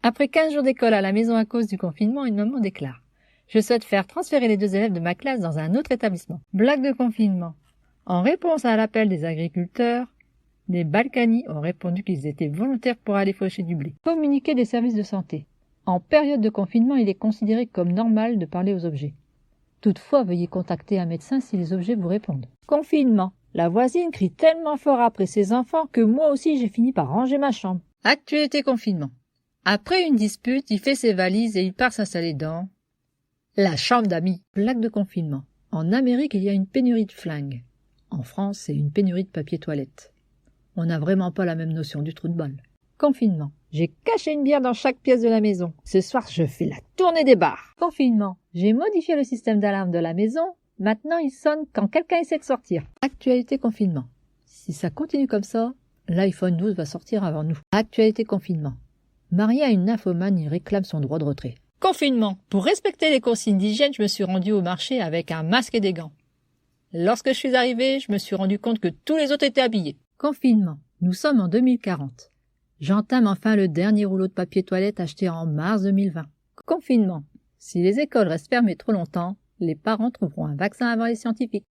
Après 15 jours d'école à la maison à cause du confinement, une maman déclare: je souhaite faire transférer les 2 élèves de ma classe dans un autre établissement. Blague de confinement. En réponse à l'appel des agriculteurs, les Balkany ont répondu qu'ils étaient volontaires pour aller faucher du blé. Communiqué des services de santé. En période de confinement, il est considéré comme normal de parler aux objets. Toutefois, veuillez contacter un médecin si les objets vous répondent. Confinement. La voisine crie tellement fort après ses enfants que moi aussi j'ai fini par ranger ma chambre. Actualité confinement. Après une dispute, il fait ses valises et il part s'installer dans la chambre d'amis. Blague de confinement. En Amérique, il y a une pénurie de flingues. En France, c'est une pénurie de papier toilette. On n'a vraiment pas la même notion du trou de balle. Confinement. J'ai caché une bière dans chaque pièce de la maison. Ce soir, je fais la tournée des bars. Confinement. J'ai modifié le système d'alarme de la maison. Maintenant, il sonne quand quelqu'un essaie de sortir. Actualité confinement. Si ça continue comme ça, l'iPhone 12 va sortir avant nous. Actualité confinement. Marié à une nymphomane, il réclame son droit de retrait. Confinement. Pour respecter les consignes d'hygiène, je me suis rendu au marché avec un masque et des gants. Lorsque je suis arrivé, je me suis rendu compte que tous les autres étaient habillés. Confinement. Nous sommes en 2040. J'entame enfin le dernier rouleau de papier toilette acheté en mars 2020. Confinement. Si les écoles restent fermées trop longtemps, les parents trouveront un vaccin avant les scientifiques.